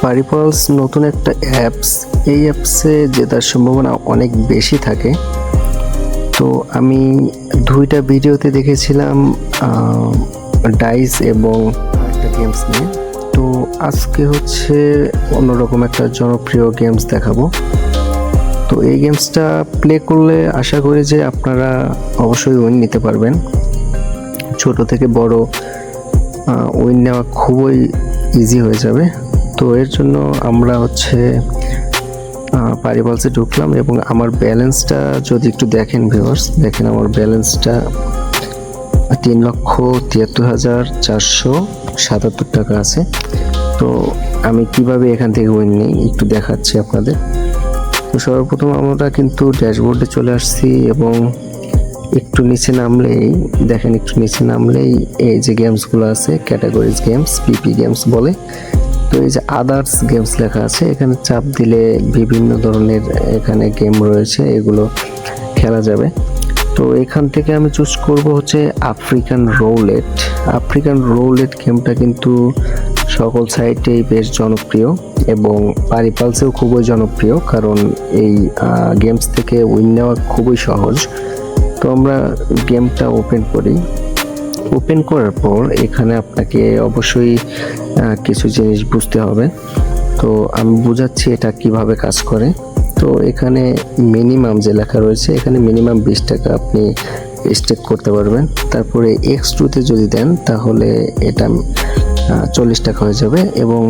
পারিপলস নতুন একটা অ্যাপস। এই অ্যাপসে জেতার সম্ভাবনা অনেক বেশি থাকে। তো আমি দুইটা ভিডিওতে দেখেছিলাম ডাইস এবং একটা গেমস নিয়ে। তো আজকে হচ্ছে অন্যরকম একটা জনপ্রিয় গেমস দেখাবো। তো এই গেমসটা প্লে করলে আশা করি যে আপনারা অবশ্যই উইন নিতে পারবেন। ছোট থেকে বড় উইন নেওয়া খুবই ইজি হয়ে যাবে। তো এর জন্য আমরা হচ্ছে পারিপলসে ঢুকলাম এবং আমার ব্যালেন্সটা যদি একটু দেখেন ভিউয়ার্স, দেখেন আমার ব্যালেন্সটা 3,73,477 টাকা আছে। তো আমি কিভাবে এখান থেকে উইন নিই একটু দেখাচ্ছি আপনাদের। তো সর্বপ্রথম আমরা কিন্তু ড্যাশবোর্ডে চলে আসছি এবং একটু নিচে নামলেই দেখেন, একটু নিচে নামলেই এই যে গেমসগুলো আছে ক্যাটাগরিজ গেমস, পিপি গেমস বলে। তো এই যে আদার্স গেমস লেখা আছে, এখানে চাপ দিলে বিভিন্ন ধরনের এখানে গেম রয়েছে, এগুলো খেলা যাবে। তো এখান থেকে আমি চুজ করব হচ্ছে আফ্রিকান রোলেট। আফ্রিকান রোলেট গেমটা কিন্তু সকল সাইটেই বেশ জনপ্রিয় এবং পারিপালসেও খুবই জনপ্রিয়, কারণ এই গেমস থেকে উইন নেওয়া খুবই সহজ। তো আমরা গেমটা ওপেন করি। ওপেন করার পর এখানে আপনাকে অবশ্যই কিছু জিনিস বুঝতে হবে। তো আমি বুঝাচ্ছি এটা কিভাবে কাজ করে। তো এখানে মিনিমাম যে লেখা রয়েছে, এখানে মিনিমাম 20 টাকা আপনি স্টেক করতে পারবেন। তারপরে x2-তে যদি দেন তাহলে এটা 40 টাকা হয়ে যাবে এবং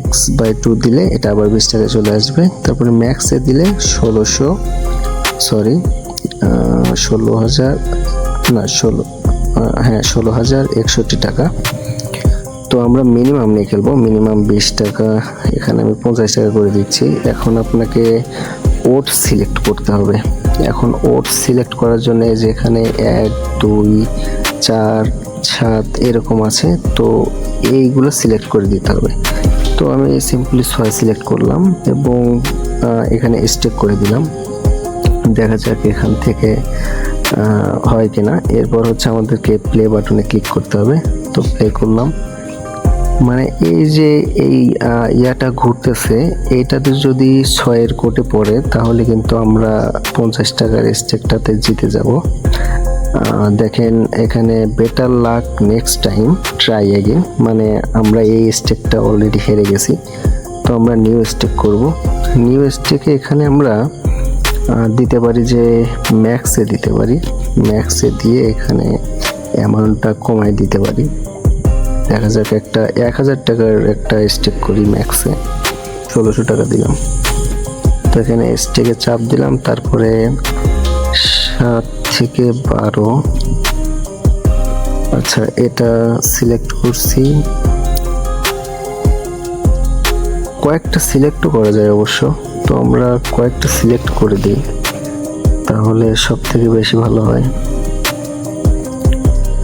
x/2 দিলে এটা আবার 20 টাকা চলে আসবে। তারপরে ম্যাক্সে দিলে 16,061 টাকা। তো আমরা মিনিমাম নিয়ে খেলবো, মিনিমাম 20 টাকা। এখানে আমি 50 টাকা করে দিচ্ছি। এখন আপনাকে ওট সিলেক্ট করতে হবে। এখন ওট সিলেক্ট করার জন্য যেখানে 1, 2, 4, 7 এরকম আছে, তো এইগুলো সিলেক্ট করে দিতে হবে। তো আমি সিম্পলি 6 সিলেক্ট করলাম এবং এখানে স্টেক করে দিলাম। দেখা যাক এখান থেকে হয় কিনা। এরপর হচ্ছে আমাদেরকে প্লে বাটনে ক্লিক করতে হবে। তো প্লে করলাম, মানে এই যে এই ইয়াটা ঘুরতেছে, এইটাতে যদি 6-এর কোটে পড়ে তাহলে কিন্তু আমরা 50 টাকার স্টেকটাতে জিতে যাব। দেখেন এখানে better luck next time try again, মানে আমরা এই স্টেকটা অলরেডি হেরে গেছি। তো আমরা নিউ স্টেক করব। নিউ স্টেকে এখানে আমরা দিতে পারি যে ম্যাক্সে দিতে পারি। ম্যাক্সে দিয়ে এখানে অ্যামাউন্টটা কমাই দিতে পারি। দেখা যাক একটা 1000 টাকার একটা স্টেক করি ম্যাক্সে, 1600 টাকা দিলাম। তো এখানে স্টেকে চাপ দিলাম, তারপরে 7 থেকে 12, আচ্ছা এটা সিলেক্ট করছি। কয়েকটা সিলেক্টও করা যায় অবশ্য, তো আমরা কয়েকটা সিলেক্ট করে দিই তাহলে সব থেকে বেশি ভালো হয়।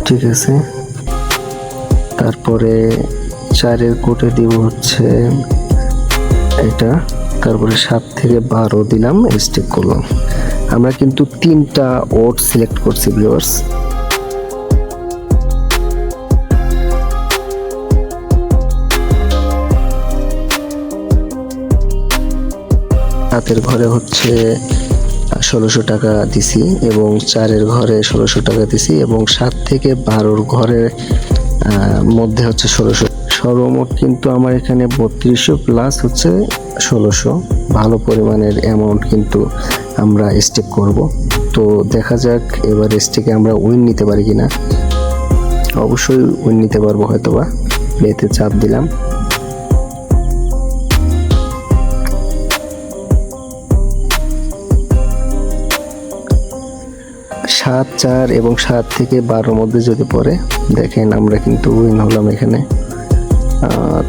ঠিক আছে, তারপরে 4-এর কোটে দিব হচ্ছে এটা, তারপরে 7 থেকে 12 দিলাম, স্টেক করলাম। আমরা কিন্তু 3টা ওট সিলেক্ট করছি ভিউয়ার্স। হাতের ঘরে হচ্ছে 1600 টাকা দিছি এবং 4-এর ঘরে 1600 টাকা দিছি এবং 7 থেকে 12-র ঘরের মধ্যে হচ্ছে 1600। সর্বমোট কিন্তু আমার এখানে 3200 প্লাস হচ্ছে 1600, ভালো পরিমাণের অ্যামাউন্ট কিন্তু আমরা স্টেক করব। তো দেখা যাক এবার স্টেকে আমরা উইন নিতে পারি কিনা। অবশ্যই উইন নিতে পারবো হয়তোবা। প্লেতে চাপ দিলাম। সাত 4 এবং 7 থেকে 12-র মধ্যে যদি পড়ে, দেখেন আমরা কিন্তু উইন হলাম এখানে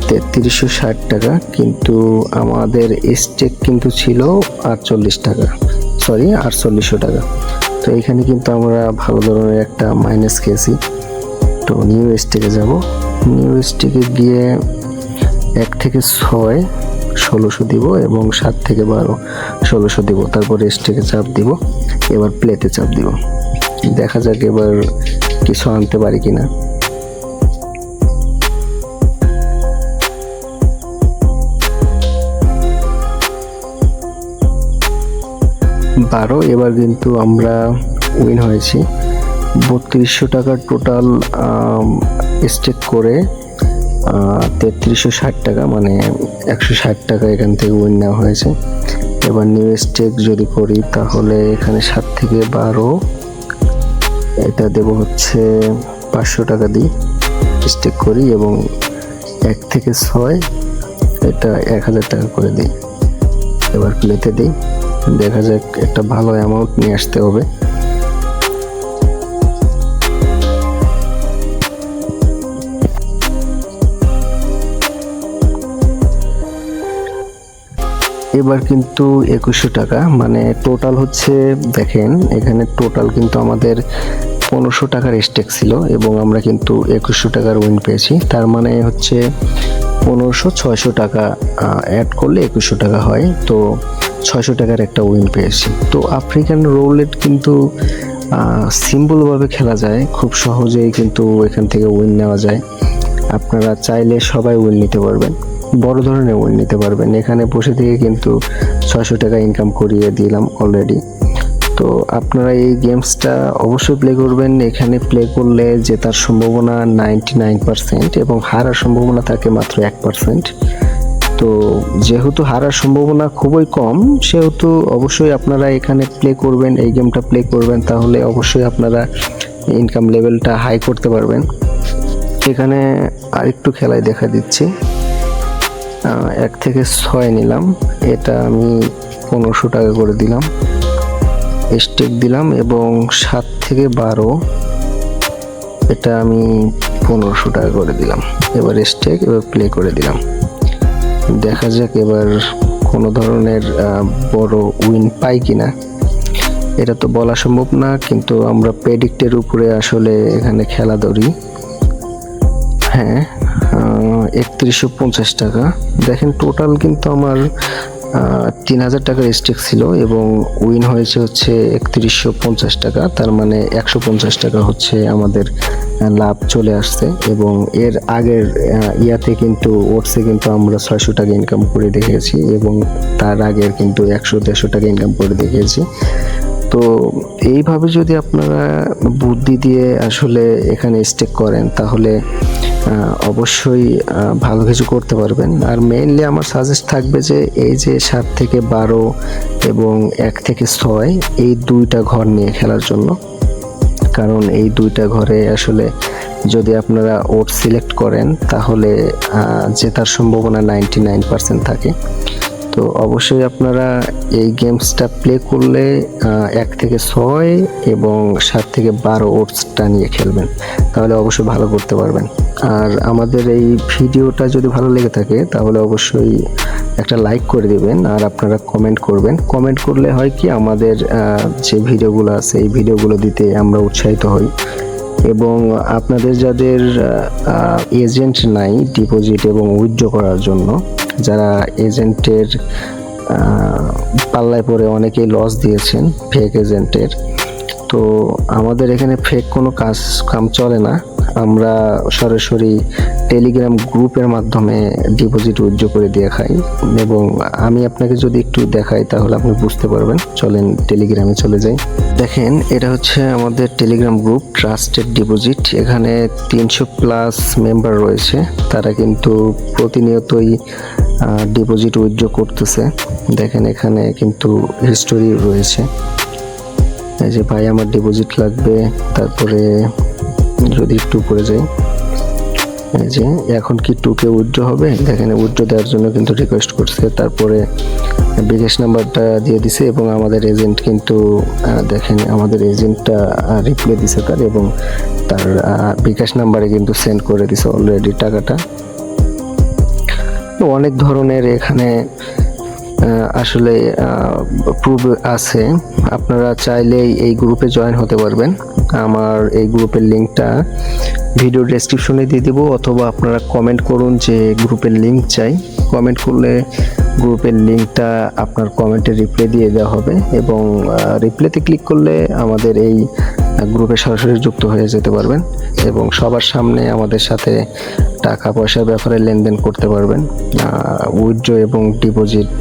3360 টাকা, কিন্তু আমাদের স্টেক কিন্তু ছিল 48 টাকা, সরি 4800 টাকা। তো এখানে কিন্তু আমরা ভালো ধরনের একটা মাইনাস খেয়েছি। তো নিউ স্টেকে যাব। নিউ স্টেকে গিয়ে 1 থেকে 6 1600 দিব এবং 7 থেকে 12 1600 দিব। তারপরে স্টেকে চাপ দিব, এবার প্লেতে চাপ দিব। দেখা যাক এবার কিছু আনতে পারি কিনা। 7, 12। এবার কিন্তু আমরা উইন হয়েছি। 3200 টাকার টোটাল স্টেক করে 3360 টাকা, মানে 160 টাকা এখান থেকে উইন নেওয়া হয়েছে। এবার নিউ স্টেক যদি করি তাহলে এখানে 7 থেকে 12, এটা দেব হচ্ছে 500 টাকা দিই, স্টেক করি, এবং 1 থেকে 6 এটা 1000 টাকা করে দিই। এবার প্লেতে দিই, দেখা যাক, একটা ভালো অ্যামাউন্ট নিয়ে আসতে হবে। এবার কিন্তু 2100 টাকা, মানে টোটাল হচ্ছে, দেখেন এখানে টোটাল কিন্তু আমাদের 1500 টাকার স্টেক ছিল এবং আমরা কিন্তু 2100 টাকার উইন পেয়েছি। তার মানে হচ্ছে 1500 600 টাকা অ্যাড করলে 2100 টাকা হয়, তো 600 টাকার একটা উইন পেয়েছি। তো আফ্রিকান রুলেট কিন্তু সিম্পলভাবে খেলা যায়, খুব সহজেই কিন্তু এখান থেকে উইন নেওয়া যায়। আপনারা চাইলে সবাই উইন নিতে পারবেন, বড় ধরনের উইন নিতে পারবেন। এখানে বসে থেকে কিন্তু 600 টাকা ইনকাম করিয়ে দিলাম অলরেডি। তো আপনারা এই গেমসটা অবশ্যই প্লে করবেন। এখানে প্লে করলে জেতার সম্ভাবনা 99% এবং হারার সম্ভাবনা থাকে মাত্র 1%। তো যেহেতু হারার সম্ভাবনা খুবই কম, সেহেতু অবশ্যই আপনারা এখানে প্লে করবেন, এই গেমটা প্লে করবেন, তাহলে অবশ্যই আপনারা ইনকাম লেভেলটা হাই করতে পারবেন। এখানে আরেকটু খেলায় দেখা দিচ্ছি, 1 থেকে 6 নিলাম, এটা আমি 1500 টাকা করে দিলাম, স্টেক দিলাম, এবং 7 থেকে 12 এটা আমি 1500 টাকা করে দিলাম। এবার স্টেক, এবার প্লে করে দিলাম, দেখা যাক এবার কোনো ধরনের বড় উইন পাই কিনা। এটা তো বলা সম্ভব না, কিন্তু আমরা প্রেডিক্টের উপরে আসলে এখানে খেলা ধরি। হ্যাঁ, 3150 টাকা। দেখেন টোটাল কিন্তু আমার 3000 টাকার স্টেক ছিল এবং উইন হয়েছে হচ্ছে 3150 টাকা। তার মানে 150 টাকা হচ্ছে আমাদের লাভ চলে আসছে। এবং এর আগের ইয়াতে কিন্তু ওটসে কিন্তু আমরা 600 টাকা ইনকাম করে দেখিয়েছি এবং তার আগের কিন্তু 100-150 টাকা ইনকাম করে দেখিয়েছি। তো এইভাবে যদি আপনারা বুদ্ধি দিয়ে আসলে এখানে স্টেক করেন তাহলে অবশ্যই ভালো কিছু করতে পারবেন। আর মেইনলি আমার সাজেস্ট থাকবে যে এই যে 7 থেকে 12 এবং 1 থেকে 6 এই দুইটা ঘর নিয়ে খেলার জন্য, কারণ এই দুইটা ঘরে আসলে যদি আপনারা ওট সিলেক্ট করেন তাহলে জেতার সম্ভাবনা 99% থাকে। তো অবশ্যই আপনারা এই গেমসটা প্লে করলে 1 থেকে 6 এবং 7 থেকে 12 ওটসটা নিয়ে খেলবেন, তাহলে অবশ্যই ভালো করতে পারবেন। আর আমাদের এই ভিডিওটা যদি ভালো লেগে থাকে তাহলে অবশ্যই একটা লাইক করে দিবেন আর আপনারা কমেন্ট করবেন। কমেন্ট করলে হয় কি, আমাদের যে ভিডিওগুলো আছে এই ভিডিওগুলো দিতে আমরা উৎসাহিত হই। এবং আপনাদের যাদের এজেন্ট নাই ডিপোজিট এবং উইথড্র করার জন্য, যারা এজেন্টের পাল্লায় পড়ে অনেকেই লস দিয়েছেন ফেক এজেন্টের, তো আমাদের এখানে ফেক কোনো কাম চলে না। আমরা সরাসরি টেলিগ্রাম গ্রুপের মাধ্যমে ডিপোজিট উইথড্র করে দিয়ে খাই। এবং আমি আপনাকে যদি একটু দেখাই তাহলে আপনি বুঝতে পারবেন। চলেন টেলিগ্রামে চলে যাই। দেখেন, এটা হচ্ছে আমাদের টেলিগ্রাম গ্রুপ ট্রাস্টেড ডিপোজিট। এখানে 300+ মেম্বার রয়েছে, তারা কিন্তু প্রতিনিয়তই ডিপোজিট উইথড্র করতেছে। দেখেন এখানে কিন্তু হিস্টোরি রয়েছে, এই যে ভাই আমার ডিপোজিট লাগবে, তারপরে যদি একটু উপরে যাই, এই যে এখন কি 2K উইথড্র হবে, দেখেন উইথড্র দেওয়ার জন্য কিন্তু রিকোয়েস্ট করছে, তারপরে বিকাশ নাম্বারটা দিয়ে দিছে এবং আমাদের এজেন্ট কিন্তু দেখেন আমাদের এজেন্টটা রিপ্লাই দিছে তার, এবং তার বিকাশ নাম্বারে কিন্তু সেন্ড করে দিছে অলরেডি টাকাটা। অনেক ধরনের এখানে আসলে প্রুফ আছে, আপনারা চাইলেই এই গ্রুপে জয়েন হতে পারবেন। আমার এই গ্রুপের লিঙ্কটা ভিডিও ডেসক্রিপশনে দিয়ে দিব, অথবা আপনারা কমেন্ট করুন যে গ্রুপের লিঙ্ক চাই। কমেন্ট করলে গ্রুপের লিঙ্কটা আপনার কমেন্টে রিপ্লাই দিয়ে দেওয়া হবে এবং রিপ্লাইতে ক্লিক করলে আমাদের এই গ্রুপে সরাসরি যুক্ত হয়ে যেতে পারবেন এবং সবার সামনে আমাদের সাথে টাকা পয়সার ব্যাপারে লেনদেন করতে পারবেন। উইথড্র এবং ডিপোজিট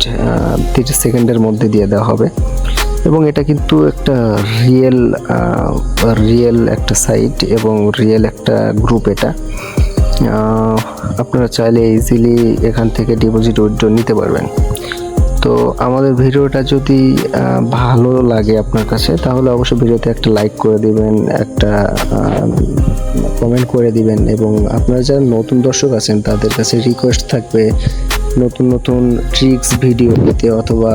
30 সেকেন্ডের মধ্যে দিয়ে দেওয়া হবে। এবং এটা কিন্তু একটা রিয়েল একটা সাইট এবং রিয়েল একটা গ্রুপ। এটা আপনারা চাইলে ইজিলি এখান থেকে ডিপোজিট উইথড্র নিতে পারবেন। তো আমাদের ভিডিওটা যদি ভালো লাগে আপনার কাছে, তাহলে অবশ্যই ভিডিওতে একটা লাইক করে দিবেন, একটা কমেন্ট করে দিবেন। এবং আপনারা যারা নতুন দর্শক আছেন তাদের কাছে রিকোয়েস্ট থাকবে নতুন নতুন ট্রিক্স ভিডিও পেতে, অথবা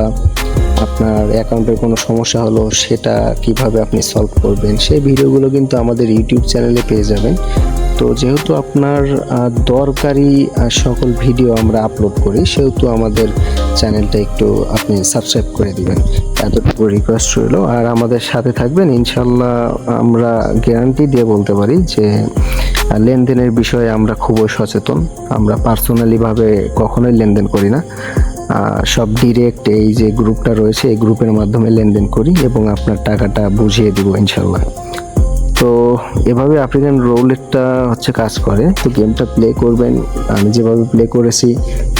আপনার অ্যাকাউন্টের কোনো সমস্যা হলো সেটা কিভাবে আপনি সলভ করবেন, সেই ভিডিওগুলো কিন্তু আমাদের ইউটিউব চ্যানেলে পেয়ে যাবেন। তো যেহেতু আপনার দরকারি সকল ভিডিও আমরা আপলোড করি, সেহেতু আমাদের চ্যানেলটা একটু আপনি সাবস্ক্রাইব করে দিবেন, এতটুকু রিকোয়েস্ট রইল। আর আমাদের সাথে থাকবেন ইনশাল্লাহ। আমরা গ্যারান্টি দিয়ে বলতে পারি যে লেনদেনের বিষয়ে আমরা খুবই সচেতন। আমরা পার্সোনালিভাবে কখনোই লেনদেন করি না, সব ডিরেক্ট এই যে গ্রুপটা রয়েছে এই গ্রুপের মাধ্যমে লেনদেন করি এবং আপনার টাকাটা বুঝিয়ে দিব ইনশাল্লাহ। তো এভাবে আফ্রিকান রুলেটটা হচ্ছে কাজ করে। তো গেমটা প্লে করবেন আমি যেভাবে প্লে করেছি,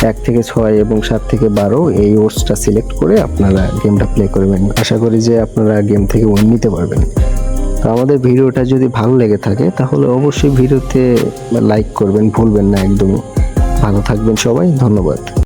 1 থেকে 6 এবং 7 থেকে 12 এই ওয়ার্ডসটা সিলেক্ট করে আপনারা গেমটা প্লে করবেন। আশা করি যে আপনারা গেম থেকে উইন নিতে পারবেন। তো আমাদের ভিডিওটা যদি ভালো লেগে থাকে তাহলে অবশ্যই ভিডিওতে লাইক করবেন, ভুলবেন না একদমই। ভালো থাকবেন সবাই, ধন্যবাদ।